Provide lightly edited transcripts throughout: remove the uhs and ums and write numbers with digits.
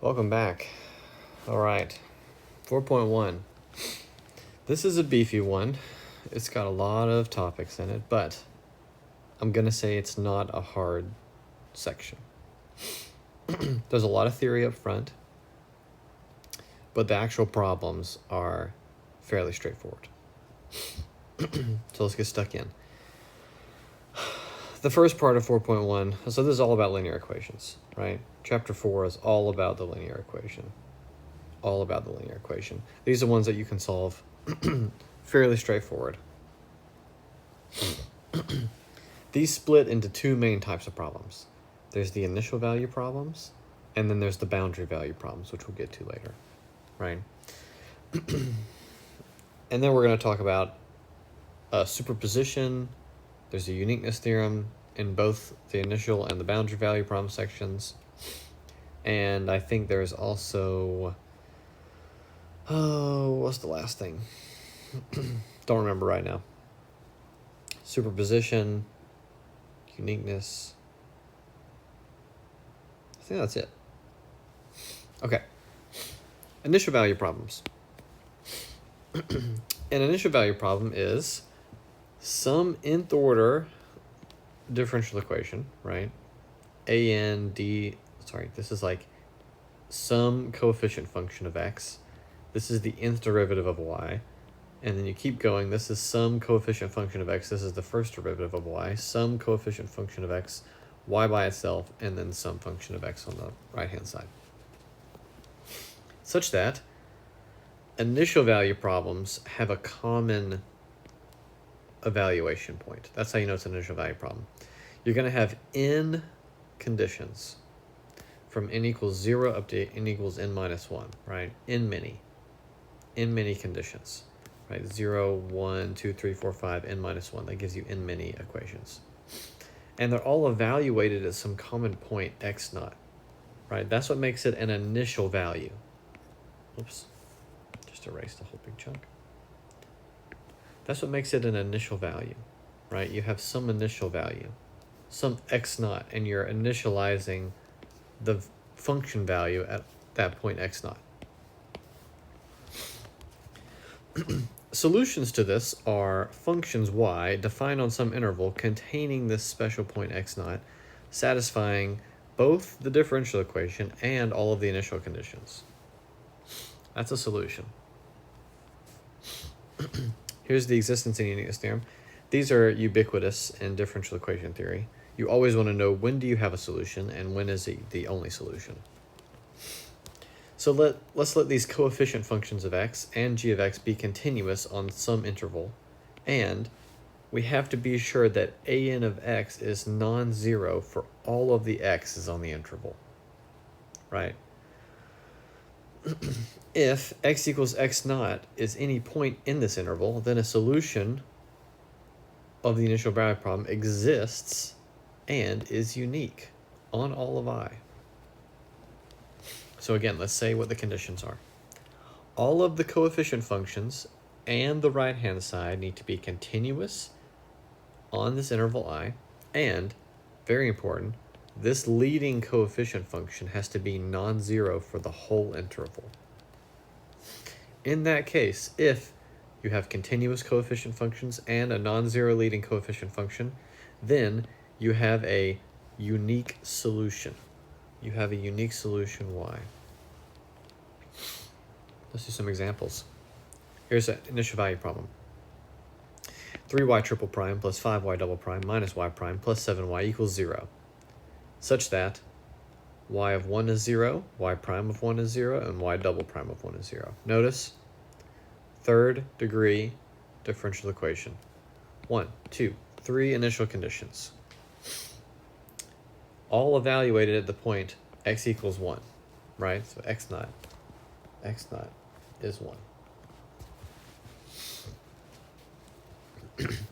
Welcome back. All right, 4.1. This is a beefy one. It's got a lot of topics in it, but I'm going to say it's not a hard section. There's a lot of theory up front, but the actual problems are fairly straightforward. So let's get stuck in. The first part of 4.1, so this is all about linear equations, right? Chapter 4 is all about the linear equation. All about the linear equation. These are ones that you can solve fairly straightforward. These split into two main types of problems. There's the initial value problems, and then there's the boundary value problems, which we'll get to later, right? And then we're going to talk about superposition. There's a uniqueness theorem in both the initial and the boundary value problem sections. And I think there's also, what's the last thing? Don't remember right now. Superposition, uniqueness. I think that's it. Okay. Initial value problems. An initial value problem is some nth order differential equation, right? This is like some coefficient function of x. This is the nth derivative of y. And then you keep going. This is some coefficient function of x. This is the first derivative of y. Some coefficient function of x, y by itself, and then some function of x on the right-hand side. Such that initial value problems have a common evaluation point. That's how you know it's an initial value problem. You're going to have n conditions from n equals 0 up to n equals n minus 1, right? N many conditions, right? 0, 1, 2, 3, 4, 5, n minus 1. That gives you n many equations. And they're all evaluated at some common point x naught, right? That's what makes it an initial value. Oops, just erased the whole big chunk. That's what makes it an initial value, right? You have some initial value, some x naught, and you're initializing the function value at that point x naught. Solutions to this are functions y defined on some interval containing this special point x naught, satisfying both the differential equation and all of the initial conditions. That's a solution. Here's the existence and uniqueness theorem. These are ubiquitous in differential equation theory. You always want to know when do you have a solution and when is it the only solution. So let's let these coefficient functions of x and g of x be continuous on some interval, and we have to be sure that an of x is non-zero for all of the x's on the interval, right? If x equals x naught is any point in this interval, then a solution of the initial value problem exists and is unique on all of I. So again, let's say what the conditions are. All of the coefficient functions and the right-hand side need to be continuous on this interval I, and, very important, this leading coefficient function has to be non-zero for the whole interval. In that case, if you have continuous coefficient functions and a non-zero leading coefficient function, then you have a unique solution. You have a unique solution y. Let's do some examples. Here's an initial value problem. 3y triple prime plus 5y double prime minus y prime plus 7y equals 0, such that y of 1 is 0, y prime of 1 is 0, and y double prime of 1 is 0. Notice, third degree differential equation. 1, 2, 3 initial conditions. All evaluated at the point x equals 1, right? So x naught is 1.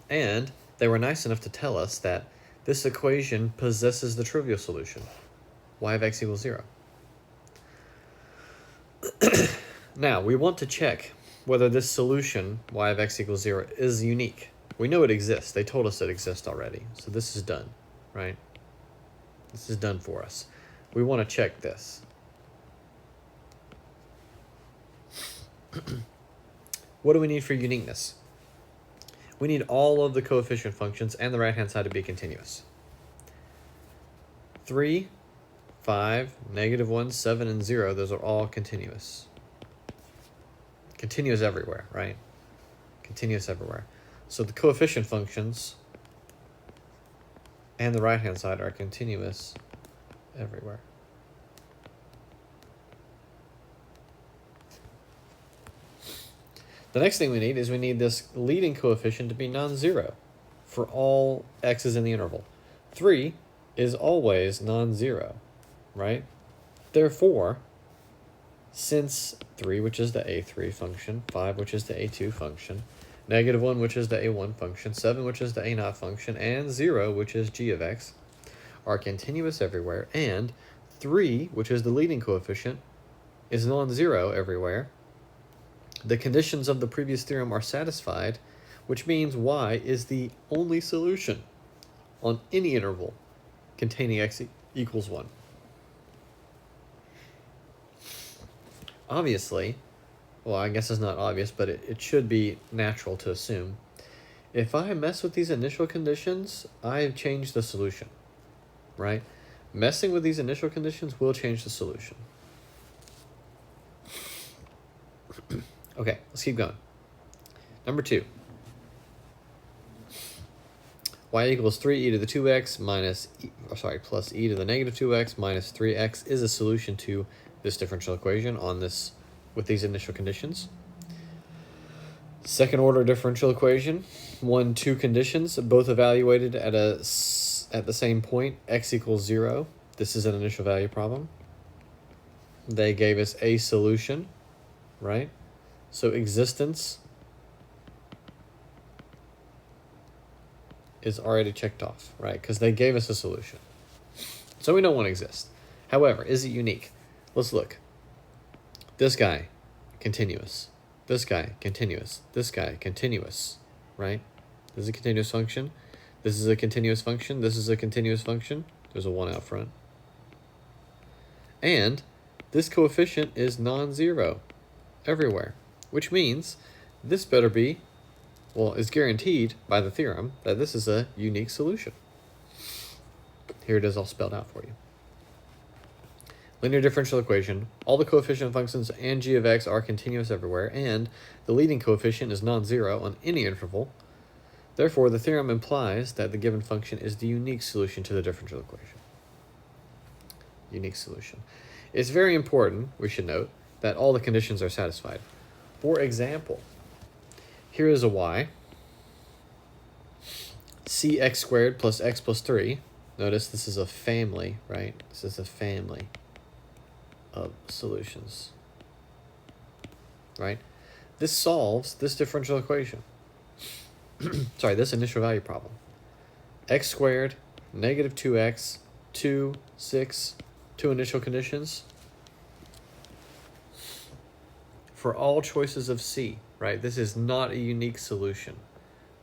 And they were nice enough to tell us that this equation possesses the trivial solution, y of x equals 0. Now, we want to check whether this solution, y of x equals 0, is unique. We know it exists. They told us it exists already. So this is done, right? This is done for us. We want to check this. What do we need for uniqueness? We need all of the coefficient functions and the right-hand side to be continuous. 3, 5, -1, 7, and 0, those are all continuous. Continuous everywhere, right? Continuous everywhere. So the coefficient functions and the right-hand side are continuous everywhere. The next thing we need is we need this leading coefficient to be non-zero for all x's in the interval. 3 is always non-zero, right? Therefore, since 3, which is the a3 function, 5, which is the a2 function, -1, which is the a1 function, 7, which is the a0 function, and 0, which is g of x, are continuous everywhere, and 3, which is the leading coefficient, is non-zero everywhere, the conditions of the previous theorem are satisfied, which means y is the only solution on any interval containing x equals 1. Obviously, well, I guess it's not obvious, but it should be natural to assume, if I mess with these initial conditions, I've changed the solution, right? Messing with these initial conditions will change the solution. Okay, let's keep going. Number 2. Y equals 3e to the 2x plus e to the -2x minus 3x is a solution to this differential equation on this with these initial conditions. Second order differential equation, 2 conditions, both evaluated at the same point, x equals 0. This is an initial value problem. They gave us a solution, right? So existence is already checked off, right? Because they gave us a solution. So we know one exists. However, is it unique? Let's look. This guy, continuous. This guy, continuous. This guy, continuous, right? This is a continuous function. This is a continuous function. This is a continuous function. There's a 1 out front. And this coefficient is non-zero everywhere, which means this better be, well, is guaranteed by the theorem that this is a unique solution. Here it is all spelled out for you. Linear differential equation, all the coefficient functions and g of x are continuous everywhere, and the leading coefficient is non-zero on any interval. Therefore, the theorem implies that the given function is the unique solution to the differential equation. Unique solution. It's very important, we should note, that all the conditions are satisfied. For example, here is a y, cx squared plus x plus 3. Notice this is a family, right? This is a family of solutions, right? This solves this differential equation. Sorry, this initial value problem. X squared, -2x, 2, 6, 2 initial conditions for all choices of C, right? This is not a unique solution.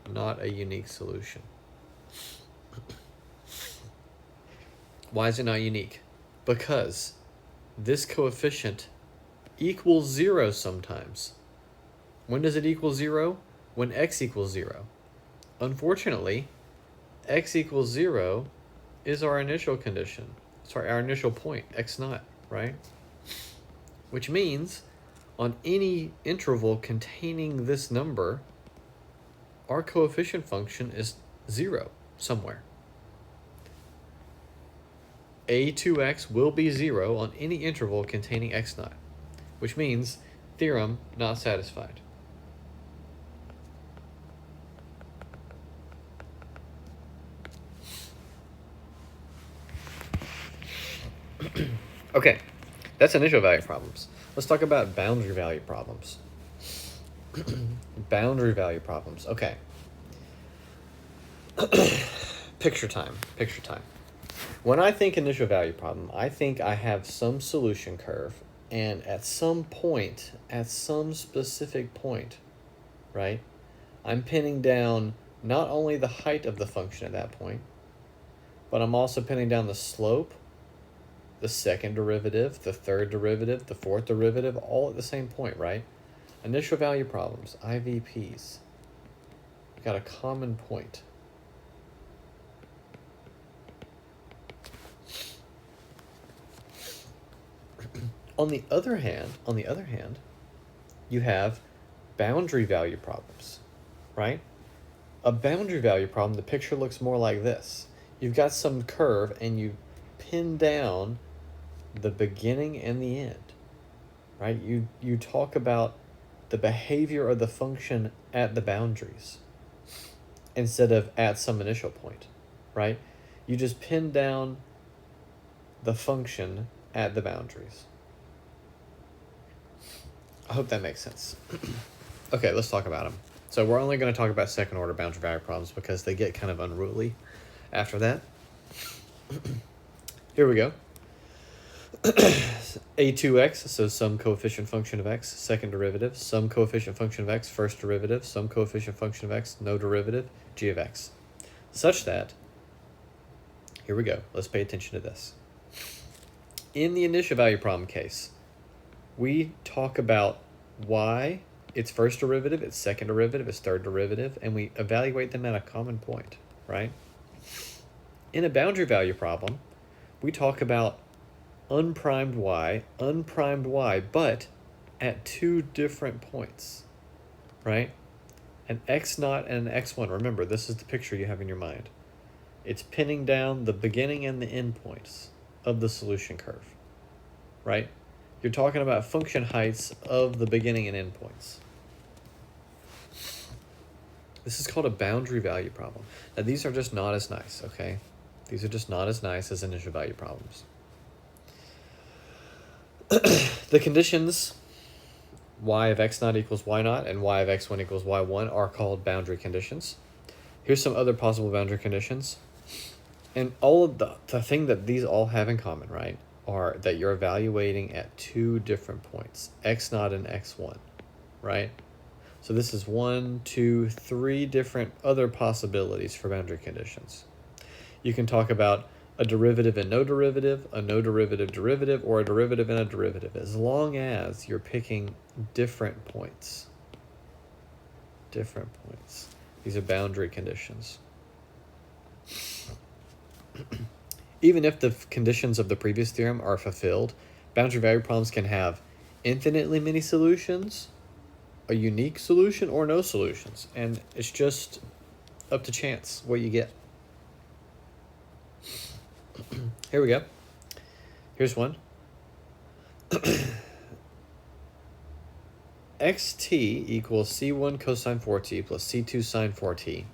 Not a unique solution. Why is it not unique? Because this coefficient equals 0 sometimes. When does it equal 0? When x equals 0. Unfortunately, x equals 0 is our initial condition. Sorry, our initial point, x naught, right? Which means on any interval containing this number, our coefficient function is 0 somewhere. a2x will be 0 on any interval containing x naught, which means theorem not satisfied. Okay, that's initial value problems. Let's talk about boundary value problems. Boundary value problems. Okay. Picture time. When I think initial value problem, I think I have some solution curve, and at some point, at some specific point, right, I'm pinning down not only the height of the function at that point, but I'm also pinning down the slope, the second derivative, the third derivative, the fourth derivative, all at the same point, right? Initial value problems, IVPs. We've got a common point. On the other hand, you have boundary value problems, right? A boundary value problem, the picture looks more like this. You've got some curve and you pin down the beginning and the end, right? You talk about the behavior of the function at the boundaries instead of at some initial point, right? You just pin down the function at the boundaries. I hope that makes sense. Okay, let's talk about them. So we're only going to talk about second order boundary value problems because they get kind of unruly after that. Here we go. A2x, so some coefficient function of x, second derivative, some coefficient function of x, first derivative, some coefficient function of x, no derivative, g of x. Such that, here we go, let's pay attention to this. In the initial value problem case, we talk about y, its first derivative, its second derivative, its third derivative, and we evaluate them at a common point, right? In a boundary value problem, we talk about unprimed y, but at two different points, right? An x0 and an x1. Remember, this is the picture you have in your mind. It's pinning down the beginning and the end points of the solution curve, right? You're talking about function heights of the beginning and end points. This is called a boundary value problem. Now, these are just not as nice, okay? These are just not as nice as initial value problems. The conditions y of x0 equals y0 and y of x1 equals y1 are called boundary conditions. Here's some other possible boundary conditions. And all of the thing that these all have in common, right, are that you're evaluating at two different points, x0 and x1, right? So this is 1, 2, 3 different other possibilities for boundary conditions. You can talk about a derivative and no derivative, a no derivative derivative, or a derivative and a derivative, as long as you're picking different points. Different points. These are boundary conditions. Even if the conditions of the previous theorem are fulfilled, boundary value problems can have infinitely many solutions, a unique solution, or no solutions. And it's just up to chance what you get. Here we go. Here's one. xt equals c1 cosine 4t plus c2 sine 4t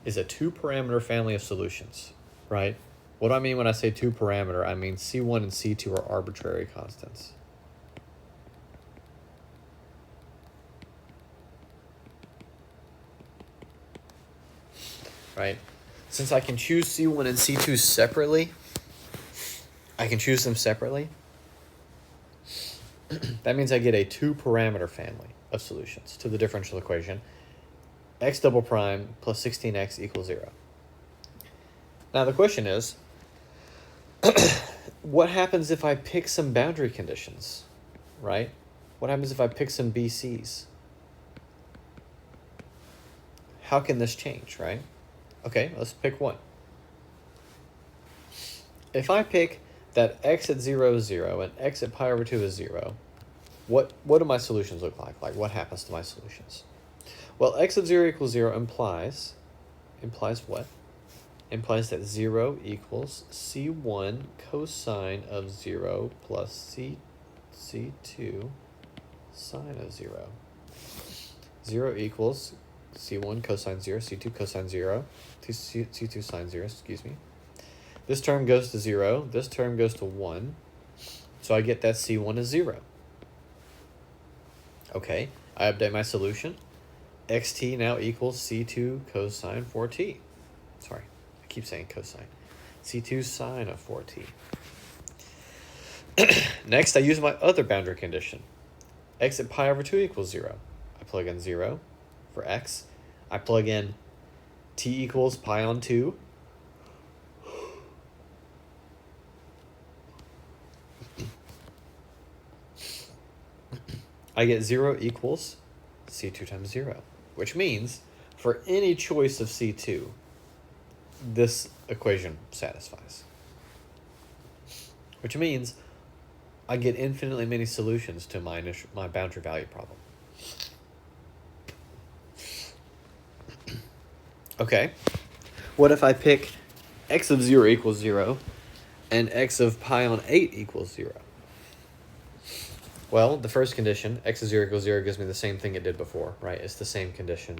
is a two-parameter family of solutions, right? What do I mean when I say two-parameter? I mean c1 and c2 are arbitrary constants. Right? Since I can choose c1 and c2 separately, I can choose them separately. That means I get a two-parameter family of solutions to the differential equation x double prime plus 16x equals 0. Now the question is, what happens if I pick some boundary conditions, right? What happens if I pick some BCs? How can this change, right? Okay, let's pick one. If I pick that x at 0 is 0 and x at pi over 2 is 0, what do my solutions look like? Like, what happens to my solutions? Well, x of 0 equals 0 implies what? Implies that 0 equals c1 cosine of 0 plus c2 sine of 0. 0 equals c1 cosine 0, c2 cosine 0, c2 sine 0, excuse me. This term goes to 0, this term goes to 1, so I get that c1 is 0. Okay, I update my solution. xt now equals c2 cosine 4t. Sorry, I keep saying cosine. c2 sine of 4t. Next, I use my other boundary condition. X at pi over 2 equals 0. I plug in 0 for x. I plug in t equals pi on 2. I get 0 equals C2 times 0, which means for any choice of C2, this equation satisfies. Which means I get infinitely many solutions to my boundary value problem. Okay, what if I pick x of 0 equals 0 and x of pi on 8 equals 0? Well, the first condition, x of 0 equals 0, gives me the same thing it did before, right? It's the same condition.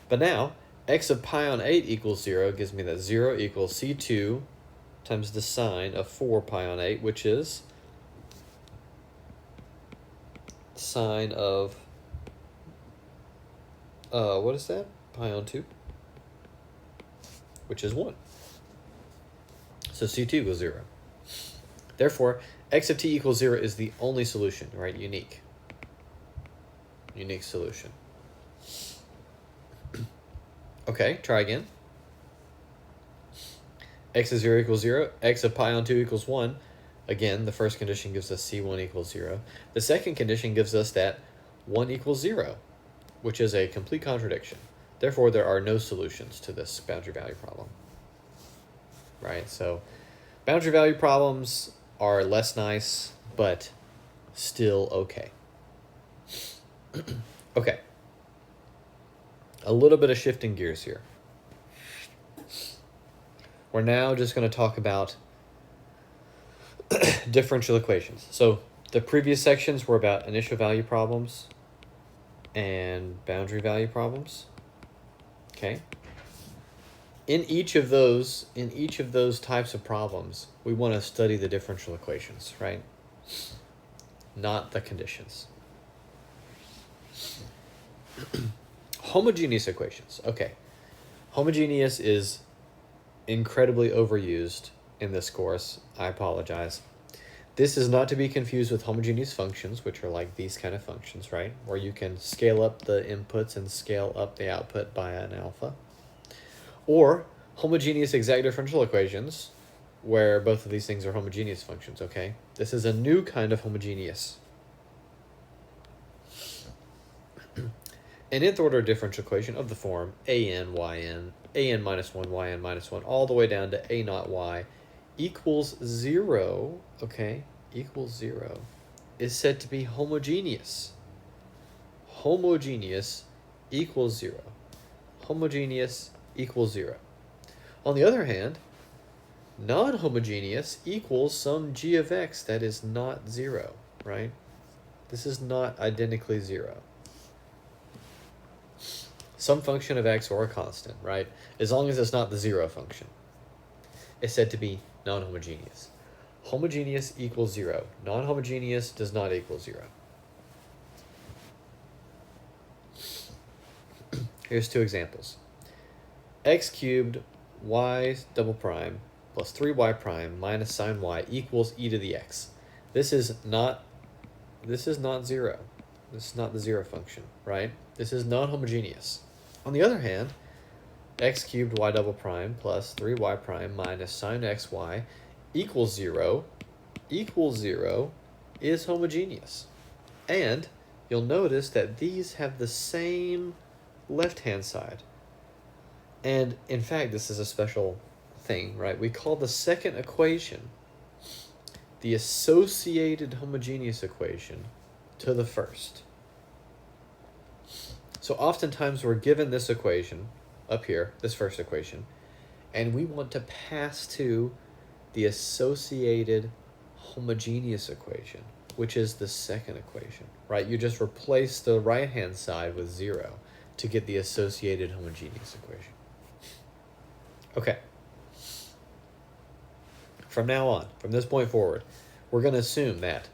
But now, x of pi on 8 equals 0 gives me that 0 equals C2 times the sine of 4 pi on 8, which is sine of, what is that? Pi on 2, which is 1. So C2 equals 0. Therefore, x of t equals 0 is the only solution, right? Unique solution. Okay, try again. X of 0 equals 0. X of pi on 2 equals 1. Again, the first condition gives us C1 equals 0. The second condition gives us that 1 equals 0, which is a complete contradiction. Therefore, there are no solutions to this boundary value problem. Right? So, boundary value problems are less nice, but still okay. Okay. A little bit of shifting gears here. We're now just going to talk about differential equations. So the previous sections were about initial value problems and boundary value problems. Okay. In each of those types of problems, we want to study the differential equations, right? Not the conditions. Homogeneous equations. Okay. Homogeneous is incredibly overused in this course. I apologize. This is not to be confused with homogeneous functions, which are like these kind of functions, right? Where you can scale up the inputs and scale up the output by an alpha. Or homogeneous exact differential equations, where both of these things are homogeneous functions, okay? This is a new kind of homogeneous. An nth order differential equation of the form an minus 1, yn minus 1, all the way down to a naught y equals 0, okay, equals 0, is said to be homogeneous. Homogeneous equals 0. Homogeneous equals 0. On the other hand, non-homogeneous equals some g of x that is not 0, right? This is not identically 0. Some function of x or a constant, right? As long as it's not the 0 function, is said to be non-homogeneous. Homogeneous equals 0. Non-homogeneous does not equal 0. Here's two examples. X cubed y double prime plus 3y prime minus sine y equals e to the x. This is not 0. This is not the 0 function, right? This is non-homogeneous. On the other hand, x cubed y double prime plus 3y prime minus sine xy equals 0 is homogeneous. And you'll notice that these have the same left-hand side. And in fact, this is a special thing, right? We call the second equation the associated homogeneous equation to the first. So oftentimes we're given this equation up here, this first equation, and we want to pass to the associated homogeneous equation, which is the second equation, right? You just replace the right-hand side with 0 to get the associated homogeneous equation. Okay. From now on, from this point forward, we're going to assume that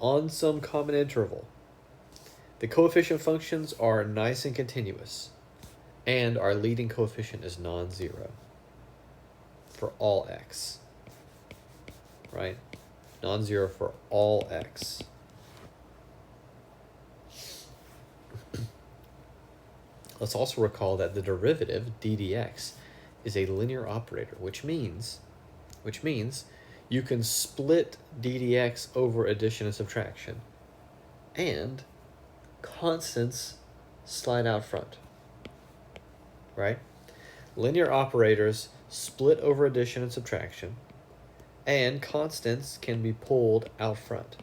on some common interval, the coefficient functions are nice and continuous, and our leading coefficient is non-zero for all x, right? Non-zero for all x. Let's also recall that the derivative, d dx, is a linear operator, which means you can split d dx over addition and subtraction, and constants slide out front, right? Linear operators split over addition and subtraction, and constants can be pulled out front.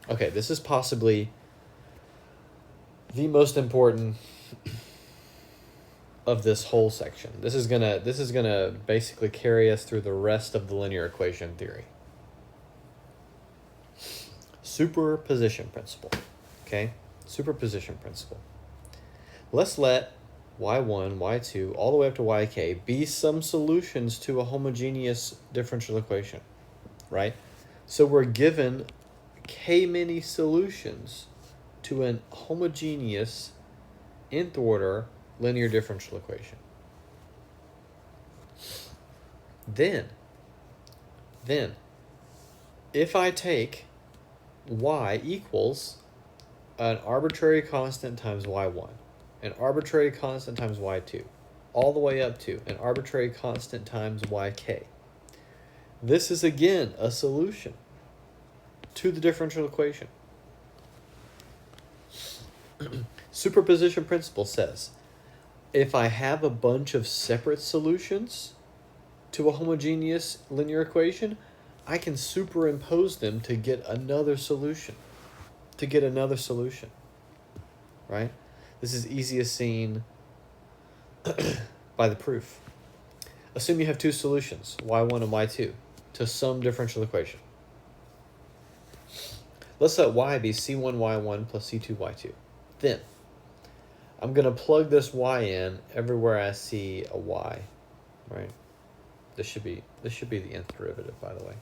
Okay, this is possibly the most important of this whole section. This is gonna basically carry us through the rest of the linear equation theory. Superposition principle. Okay? Superposition principle. Let's let y1, y2, all the way up to yk be some solutions to a homogeneous differential equation, right? So we're given k many solutions to an homogeneous nth order linear differential equation. Then, if I take y equals an arbitrary constant times y1, an arbitrary constant times y2, all the way up to an arbitrary constant times yk, this is again a solution to the differential equation. Superposition principle says, if I have a bunch of separate solutions to a homogeneous linear equation, I can superimpose them to get another solution. Right? This is easiest seen by the proof. Assume you have two solutions, y1 and y2, to some differential equation. Let's let y be c1y1 plus c2y2. Then, I'm going to plug this y in everywhere I see a y, right? This should be the nth derivative, by the way.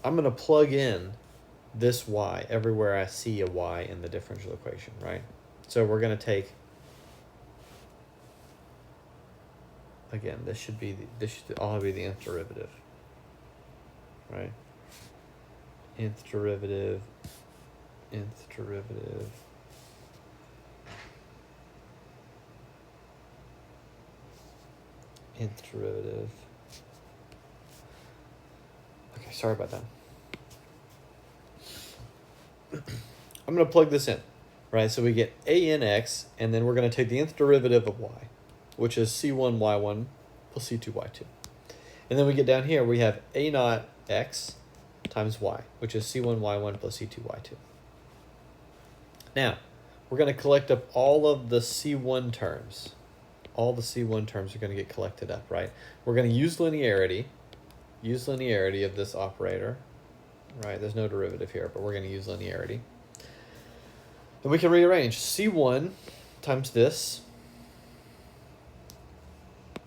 I'm going to plug in this y everywhere I see a y in the differential equation, right? So we're going to take, again, this should all be the nth derivative, right? Nth derivative, nth derivative, nth derivative. Okay, sorry about that. I'm going to plug this in, right? So we get a n x, and then we're going to take the nth derivative of y, which is c1 y1 plus c2 y2. And then we get down here, we have a naught x times y, which is c1 y1 plus c2 y2. Now, we're going to collect up all of the c1 terms. All the c1 terms are going to get collected up, right? We're going to use linearity of this operator, right? There's no derivative here, but we're going to use linearity. Then we can rearrange c1 times this.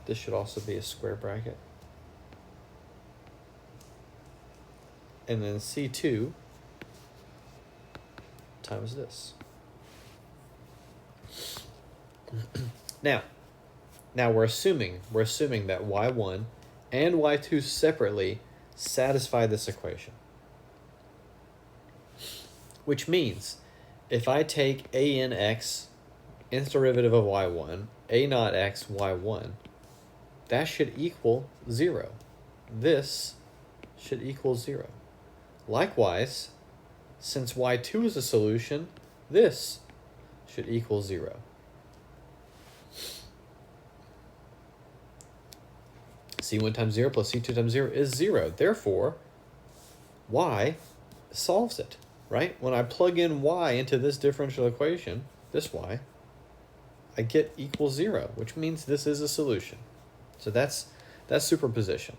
This should also be a square bracket. And then c2 times this. Now we're assuming that y1 and y2 separately satisfy this equation. Which means if I take a n x, nth derivative of y1, a naught x y1, that should equal 0. This should equal 0. Likewise, since y2 is a solution, this should equal 0. c1 times 0 plus c2 times 0 is 0. Therefore, y solves it, right? When I plug in y into this differential equation, this y, I get equals 0, which means this is a solution. So that's superposition.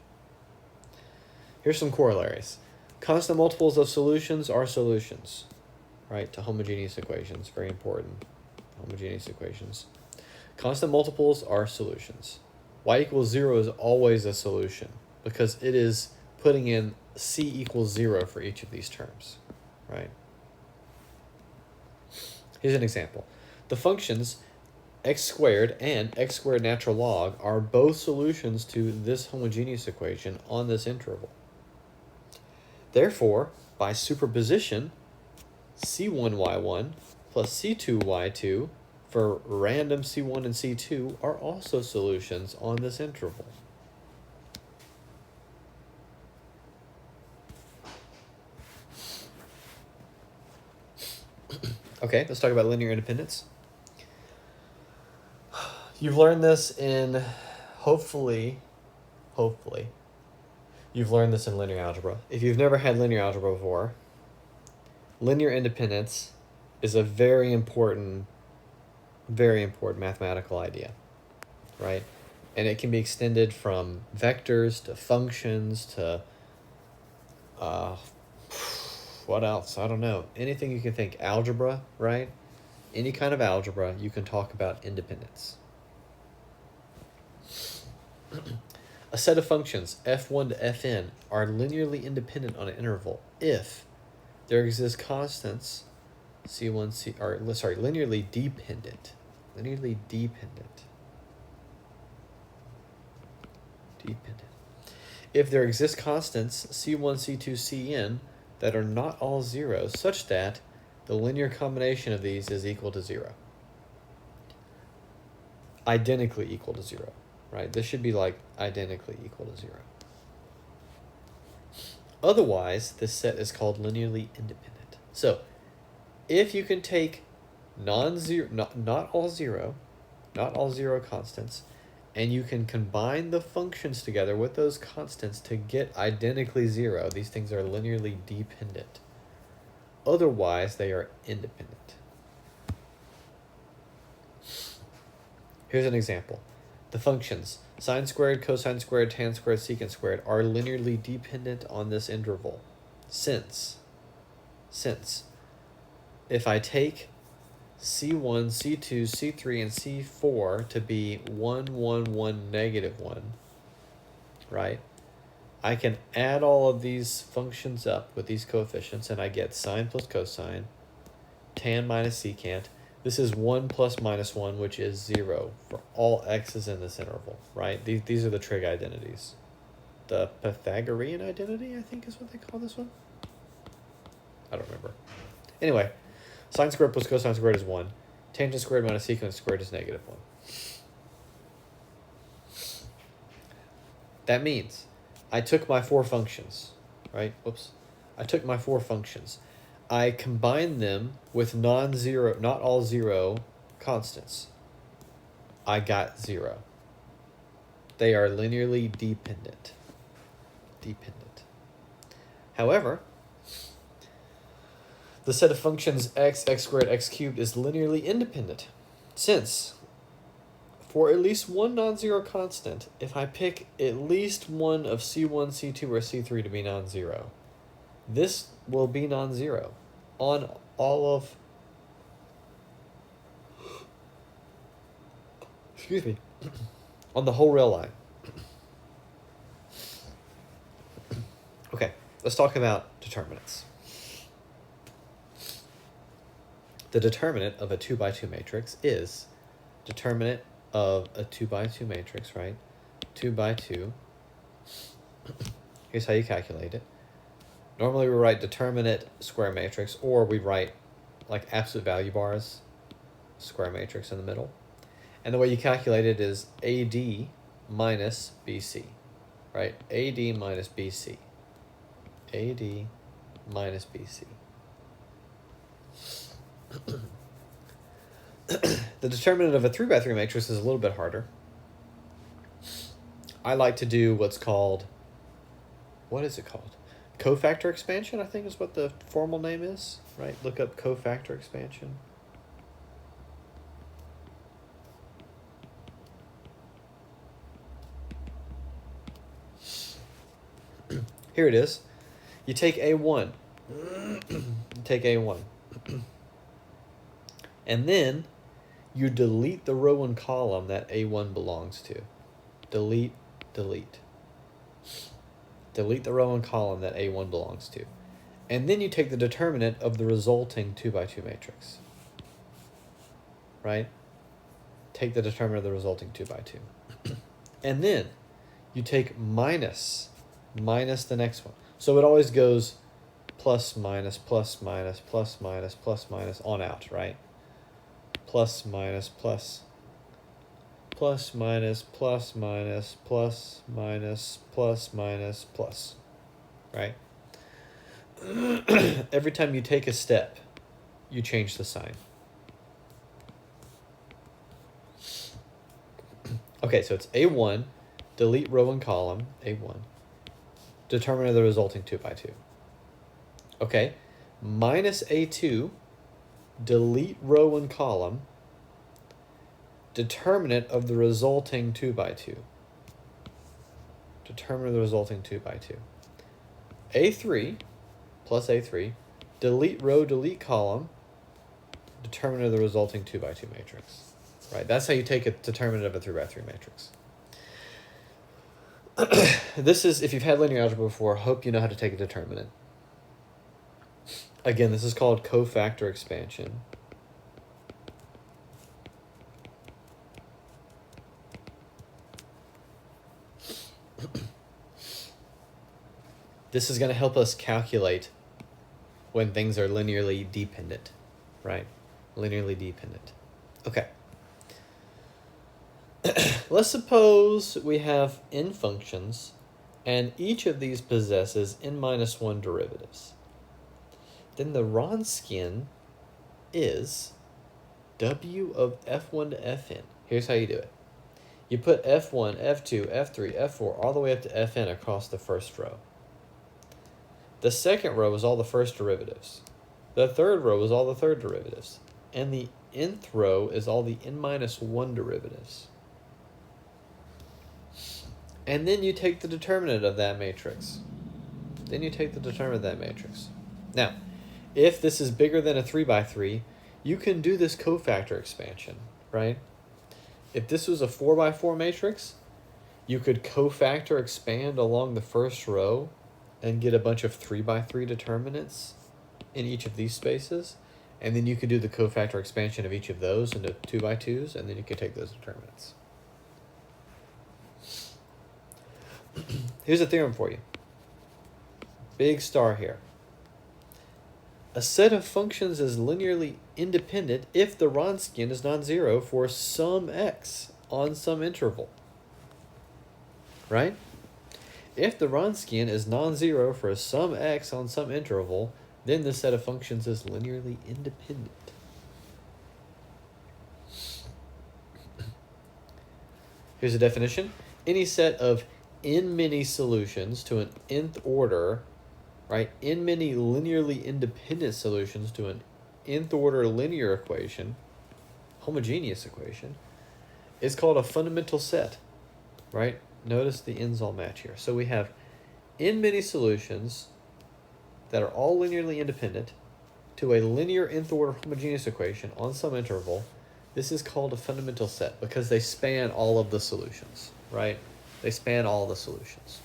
Here's some corollaries. Constant multiples of solutions are solutions, right, to homogeneous equations. Very important. Homogeneous equations. Constant multiples are solutions. Y equals 0 is always a solution because it is putting in c equals 0 for each of these terms, right? Here's an example. The functions x squared and x squared natural log are both solutions to this homogeneous equation on this interval. Therefore, by superposition, c1y1 plus C2y2 for random C1 and C2 are also solutions on this interval. Okay, let's talk about linear independence. You've learned this in, hopefully, you've learned this in linear algebra. If you've never had linear algebra before, linear independence is a very important mathematical idea, right? And it can be extended from vectors to functions to, what else? I don't know. Anything you can think. Algebra, right? Any kind of algebra, you can talk about independence. A set of functions, f1 to fn, are linearly independent on an interval if there exist constants, linearly dependent. If there exist constants, c1, c2, cn, that are not all zero, such that the linear combination of these is equal to 0. Identically equal to 0, right? This should be like identically equal to 0. Otherwise, this set is called linearly independent. So, if you can take not all zero constants, and you can combine the functions together with those constants to get identically 0, these things are linearly dependent. Otherwise, they are independent. Here's an example. The functions sine squared, cosine squared, tan squared, secant squared are linearly dependent on this interval. Since if I take C1, C2, C3, and C4 to be 1, 1, 1, negative 1, right? I can add all of these functions up with these coefficients, and I get sine plus cosine, tan minus secant. This is 1 plus minus 1, which is 0 for all x's in this interval, right? These are the trig identities. The Pythagorean identity, I think is what they call this one. I don't remember. Anyway, sine squared plus cosine squared is 1. Tangent squared minus secant squared is negative 1. That means I took my 4 functions, right? I took my 4 functions. I combined them with not all zero constants. I got 0. They are linearly dependent. However, the set of functions x squared, x cubed is linearly independent, since for at least one non-zero constant, if I pick at least one of C1, C2, or C3 to be non-zero, this will be non-zero on all of, on the whole real line. Okay, let's talk about determinants. The determinant of a 2 by 2 matrix is determinant of a 2 by 2 matrix, right? 2 by 2. Here's how you calculate it. Normally we write determinant square matrix, or we write like absolute value bars, square matrix in the middle. And the way you calculate it is AD minus BC, right? AD minus BC. AD minus BC. The determinant of a 3 by 3 matrix is a little bit harder. I like to do what's called, what is it called? Cofactor expansion, I think is what the formal name is, right? Look up cofactor expansion. Here it is. You take A1. Take A1. And then you delete the row and column that A1 belongs to. Delete. Delete the row and column that A1 belongs to. And then you take the determinant of the resulting 2 by 2 matrix. Right? Take the determinant of the resulting 2 by 2. And then you take minus the next one. So it always goes plus minus, plus minus, plus minus, plus minus, on out, right? Plus minus, plus minus, plus minus, plus minus, plus minus, plus, right? Every time you take a step, you change the sign. Okay, so it's A1, delete row and column, A1, determine the resulting 2 by 2. Okay, minus A2, delete row and column, determinant of the resulting 2 by 2. Determinant of the resulting 2 by 2. A3 plus A3, delete row, delete column, determinant of the resulting 2 by 2 matrix. Right, that's how you take a determinant of a 3 by 3 matrix. This is, if you've had linear algebra before, hope you know how to take a determinant. Again, this is called cofactor expansion. This is going to help us calculate when things are linearly dependent, right? Linearly dependent. Okay. Let's suppose we have n functions, and each of these possesses n-1 derivatives. Then the Wronskian is w of f1 to fn. Here's how you do it. You put f1, f2, f3, f4, all the way up to fn across the first row. The second row is all the first derivatives. The third row is all the third derivatives. And the nth row is all the n-1 derivatives. And then you take the determinant of that matrix. Now, if this is bigger than a 3 by 3, you can do this cofactor expansion, right? If this was a 4 by 4 matrix, you could cofactor expand along the first row and get a bunch of 3 by 3 determinants in each of these spaces. And then you could do the cofactor expansion of each of those into 2 by 2s, and then you could take those determinants. Here's a theorem for you. Big star here. A set of functions is linearly independent if the Wronskian is non-zero for some x on some interval. Right? If the Wronskian is non-zero for some x on some interval, then the set of functions is linearly independent. Here's a definition. Any set of n many solutions to an nth order, right? N many linearly independent solutions to an nth order linear equation, homogeneous equation, is called a fundamental set, right? Notice the n's all match here. So we have n many solutions that are all linearly independent to a linear nth order homogeneous equation on some interval. This is called a fundamental set because they span all of the solutions, right? They span all the solutions.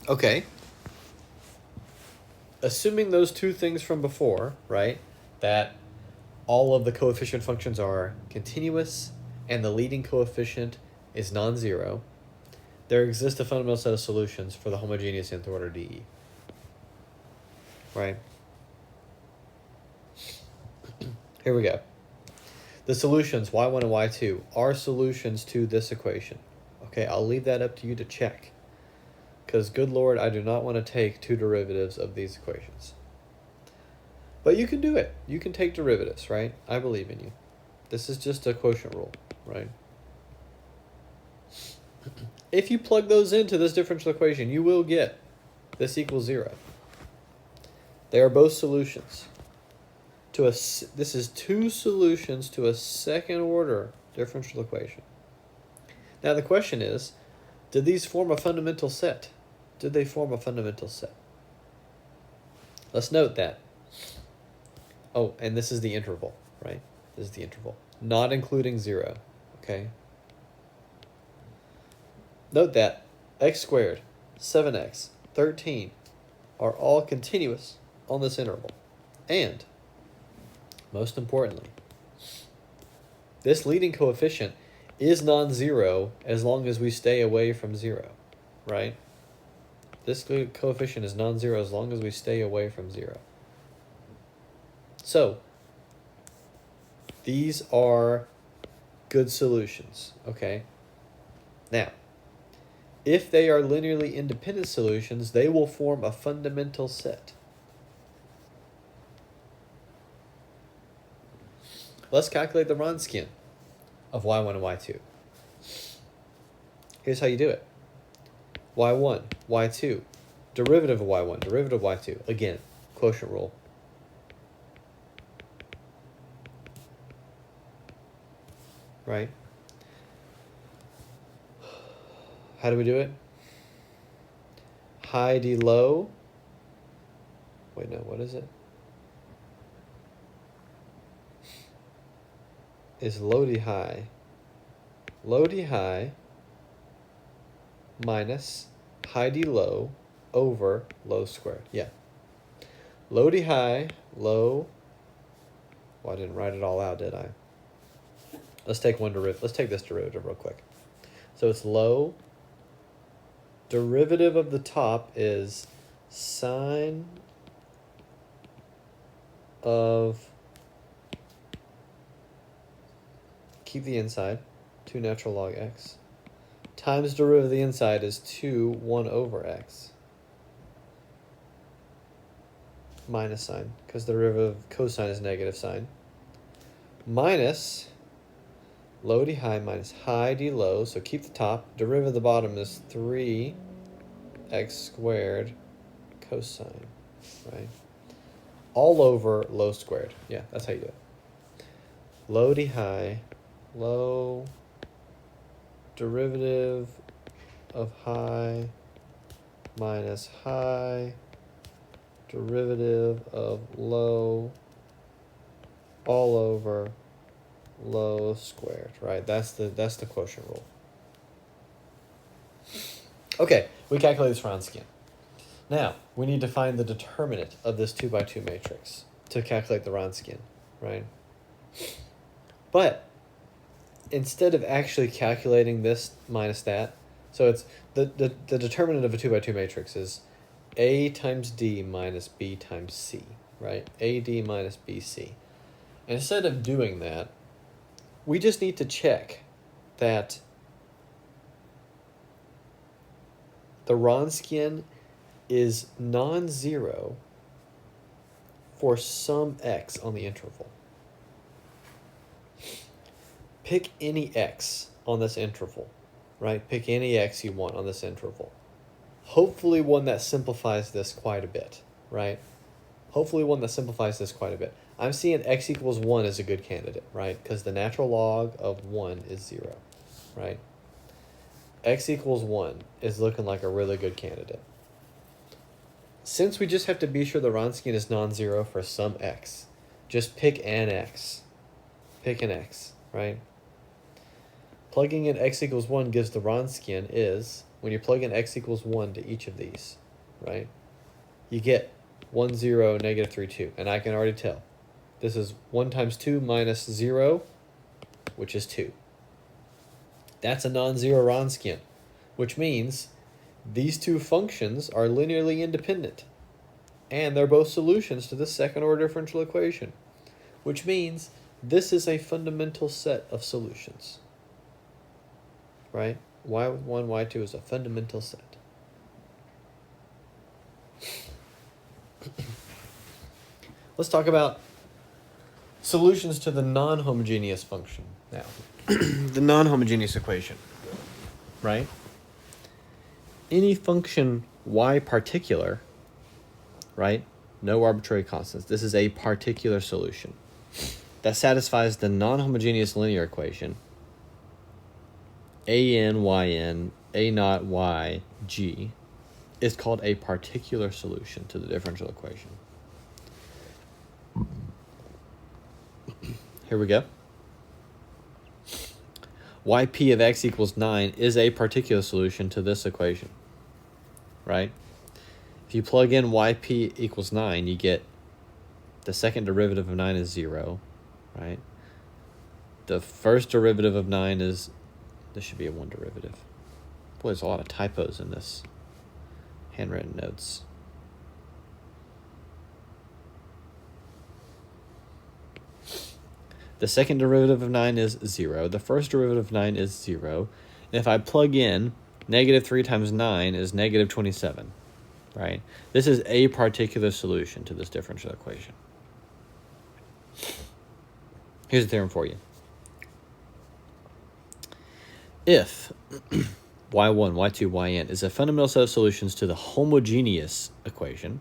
Okay. Assuming those two things from before, right? That all of the coefficient functions are continuous and the leading coefficient is non-zero, there exists a fundamental set of solutions for the homogeneous nth order DE. Right? Here we go. The solutions, y1 and y2, are solutions to this equation. Okay, I'll leave that up to you to check. Because, good Lord, I do not want to take two derivatives of these equations. But you can do it. You can take derivatives, right? I believe in you. This is just a quotient rule, right? If you plug those into this differential equation, you will get this equals 0. They are both solutions. This is two solutions to a second order differential equation. Now the question is, did these form a fundamental set? Did they form a fundamental set? Let's note that. Oh, and this is the interval, right? This is the interval. Not including 0, okay? Note that x squared, 7x, 13 are all continuous on this interval. And, most importantly, this leading coefficient is non-zero as long as we stay away from 0, right? This coefficient is non-zero as long as we stay away from 0. So, these are good solutions, okay? Now, if they are linearly independent solutions, they will form a fundamental set. Let's calculate the Wronskian of y1 and y2. Here's how you do it. y1, y2, derivative of y1, derivative of y2. Again, quotient rule. Right? How do we do it? High d low. Wait, no, what is it? Is low d high. Low d high minus high d low over low squared. Yeah. Low d high, low. Well, I didn't write it all out, did I? Let's take one derivative. Let's take this derivative real quick. So it's low. Derivative of the top is sine of, keep the inside, 2 natural log x, times derivative of the inside is 2, 1 over x, minus sign, because the derivative of cosine is negative sign, minus low d high minus high d low, so keep the top, derivative of the bottom is 3x squared cosine, right? All over low squared. Yeah, that's how you do it. Low d high, low, derivative of high minus high, derivative of low, all over low squared, right? That's the quotient rule. Okay, we calculate this Wronskian. Now, we need to find the determinant of this 2 by 2 matrix to calculate the Wronskian, right? But instead of actually calculating this minus that, so it's the determinant of a 2 by 2 matrix is A times D minus B times C, right? AD minus BC. And instead of doing that, we just need to check that the Wronskian is non-zero for some x on the interval. Pick any x on this interval, right? Pick any x you want on this interval. Hopefully one that simplifies this quite a bit, right? Hopefully one that simplifies this quite a bit. I'm seeing x equals 1 as a good candidate, right? Because the natural log of 1 is 0, right? X equals 1 is looking like a really good candidate. Since we just have to be sure the Wronskian is non-zero for some x, just pick an x. Pick an x, right? Plugging in x equals 1 gives the Wronskian is, when you plug in x equals 1 to each of these, right? You get 1, 0, negative 3, 2. And I can already tell. This is 1 times 2 minus 0, which is 2. That's a non-zero Wronskian, which means these two functions are linearly independent. And they're both solutions to the second-order differential equation, which means this is a fundamental set of solutions, right? y1, y2 is a fundamental set. Let's talk about solutions to the non-homogeneous function now. The non-homogeneous equation, right? Any function y particular, right? No arbitrary constants. This is a particular solution that satisfies the non-homogeneous linear equation an, yn, a naught, y, g is called a particular solution to the differential equation. Here we go. Yp of x equals 9 is a particular solution to this equation, right? If you plug in yp equals 9, you get the second derivative of 9 is 0, right? The first derivative of 9 is This should be a 1 derivative. Boy, there's a lot of typos in this handwritten notes. The second derivative of 9 is 0. The first derivative of 9 is 0. And if I plug in negative 3 times 9 is negative 27, right? This is a particular solution to this differential equation. Here's the theorem for you. If y1, y2, yn is a fundamental set of solutions to the homogeneous equation,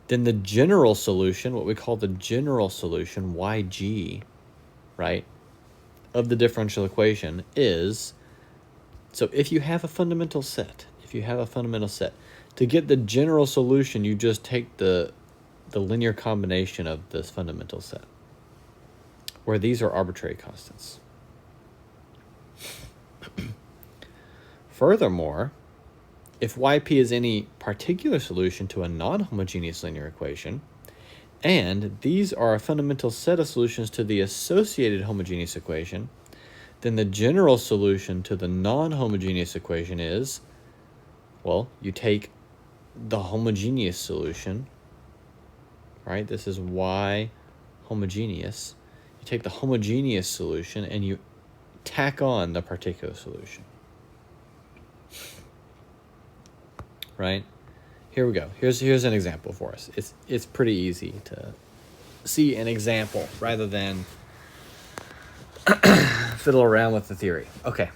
then the general solution, what we call the general solution, yg, right, of the differential equation is, so if you have a fundamental set, to get the general solution, you just take the linear combination of this fundamental set, where these are arbitrary constants. Furthermore, if yp is any particular solution to a non-homogeneous linear equation, and these are a fundamental set of solutions to the associated homogeneous equation, then the general solution to the non-homogeneous equation is, well, you take the homogeneous solution, right? This is y homogeneous. You take the homogeneous solution and you tack on the particular solution. Right? Here we go. Here's an example for us. It's pretty easy to see an example rather than fiddle around with the theory. Okay.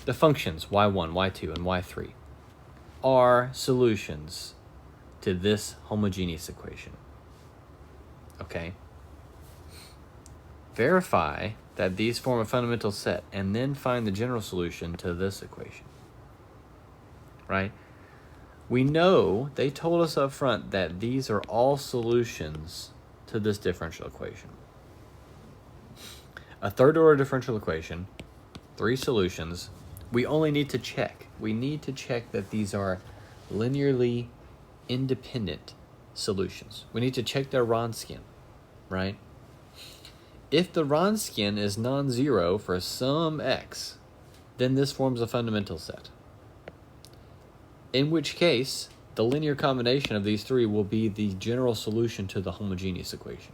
The functions y1, y2, and y3 are solutions to this homogeneous equation. Okay? Verify that these form a fundamental set and then find the general solution to this equation. Right? We know they told us up front that these are all solutions to this differential equation. A third order differential equation, 3 solutions. We only need to check. We need to check that these are linearly independent solutions. We need to check their Wronskian, right? If the Wronskian is non-zero for some x, then this forms a fundamental set. In which case, the linear combination of these 3 will be the general solution to the homogeneous equation.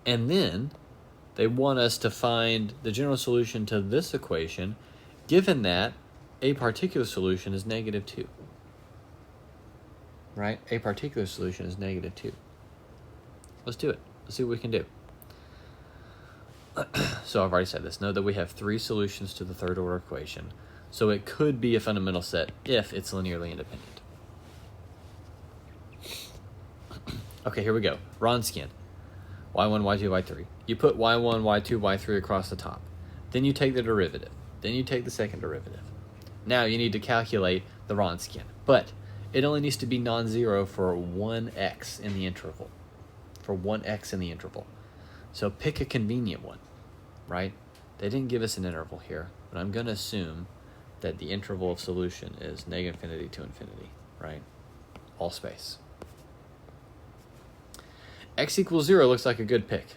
And then, they want us to find the general solution to this equation, given that a particular solution is negative 2. Right? A particular solution is negative 2. Let's do it. Let's see what we can do. So I've already said this. Note that we have 3 solutions to the third order equation. So it could be a fundamental set if it's linearly independent. Okay, here we go. Wronskian. y1, y2, y3. You put y1, y2, y3 across the top. Then you take the derivative. Then you take the second derivative. Now you need to calculate the Wronskian. But it only needs to be non-zero for 1x in the interval. For 1x in the interval. So pick a convenient one, right? They didn't give us an interval here, but I'm going to assume that the interval of solution is negative infinity to infinity, right? All space. X equals 0 looks like a good pick,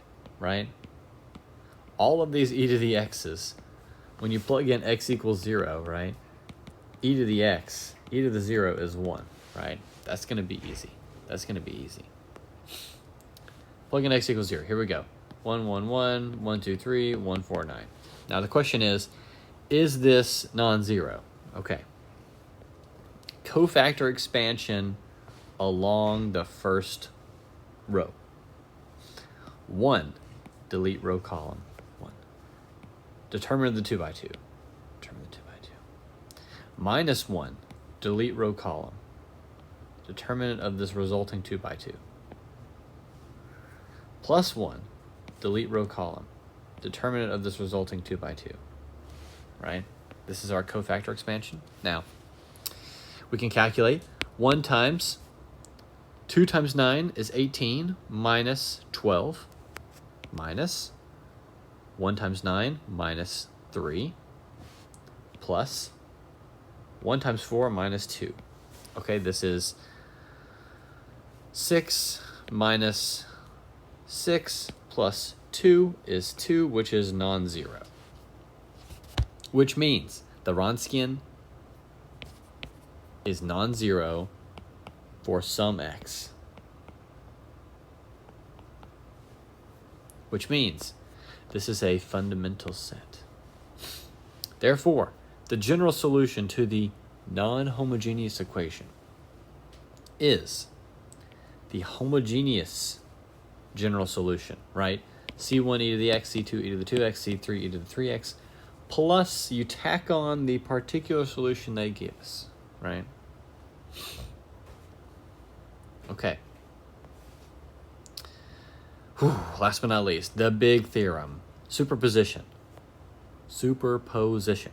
right? All of these e to the x's, when you plug in x equals 0, right? E to the x, e to the 0 is 1, right? That's going to be easy. That's going to be easy. Plug in x equals 0. Here we go. 1, 1, 1, 1, 2, 3, 1, 4, 9. Now the question is this non-zero? Okay. Cofactor expansion along the first row. 1, delete row column 1. Determinant of the 2 by 2. Determinant of the 2 by 2. Minus 1, delete row column. Determinant of this resulting 2 by 2. Plus 1, delete row column. Determinant of this resulting 2 by 2. Right? This is our cofactor expansion. Now, we can calculate 1 times 2 times 9 is 18 minus 12 minus 1 times 9 minus 3 plus 1 times 4 minus 2. Okay, this is 6 minus 6 plus 2 is 2, which is non-zero. Which means the Wronskian is non-zero for some x. Which means this is a fundamental set. Therefore, the general solution to the non-homogeneous equation is the homogeneous general solution, right? C1 e to the x, C2 e to the 2x, C3 e to the 3x, plus you tack on the particular solution they give us, right? Okay. Last but not least, the big theorem, superposition. Superposition.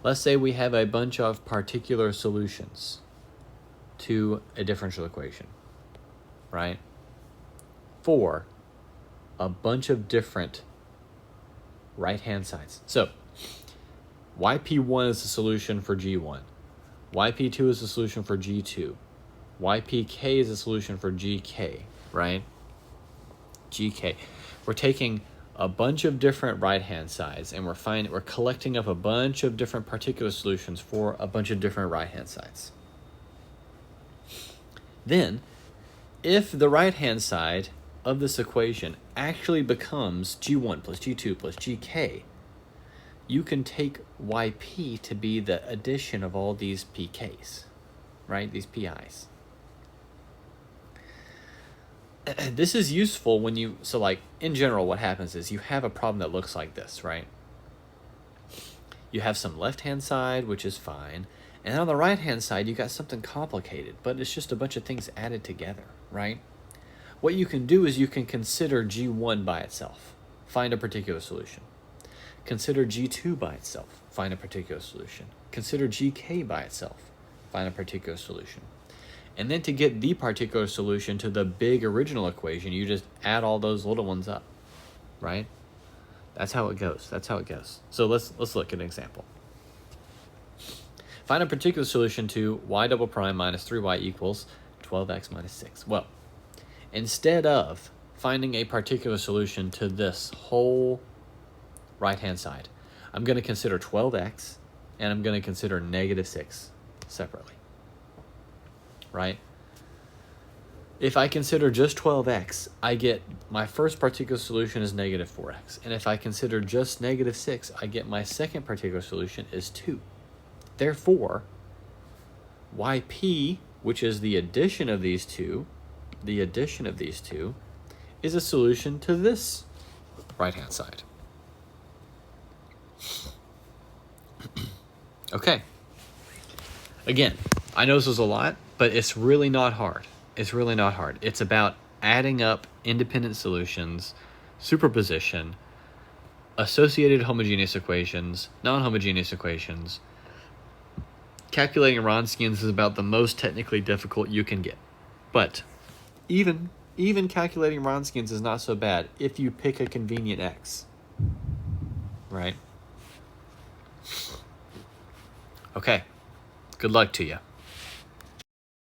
Let's say we have a bunch of particular solutions to a differential equation, right? For a bunch of different right-hand sides. So, yp1 is the solution for g1. yp2 is the solution for g2. ypk is the solution for gk, right? gk. We're taking a bunch of different right-hand sides and we're collecting up a bunch of different particular solutions for a bunch of different right-hand sides. Then, if the right-hand side of this equation actually becomes g1 plus g2 plus gk, you can take yp to be the addition of all these pk's, right? These pi's. This is useful when you, so like in general what happens is you have a problem that looks like this, right? You have some left-hand side, which is fine, and on the right-hand side you got something complicated, but it's just a bunch of things added together, right? What you can do is you can consider g1 by itself, find a particular solution. Consider g2 by itself, find a particular solution. Consider gk by itself, find a particular solution. And then to get the particular solution to the big original equation, you just add all those little ones up, right? That's how it goes. That's how it goes. So let's look at an example. Find a particular solution to y double prime minus 3y equals 12x minus 6. Well, instead of finding a particular solution to this whole right-hand side, I'm going to consider 12x and I'm going to consider negative 6 separately. Right? If I consider just 12x, I get my first particular solution is negative 4x. And if I consider just negative 6, I get my second particular solution is 2. Therefore, yp, which is the addition of these two, is a solution to this right-hand side. Okay. Again, I know this was a lot, but it's really not hard. It's really not hard. It's about adding up independent solutions, superposition, associated homogeneous equations, non-homogeneous equations. Calculating Wronskians is about the most technically difficult you can get. But even calculating Wronskians is not so bad if you pick a convenient x. Right? Okay. Good luck to you.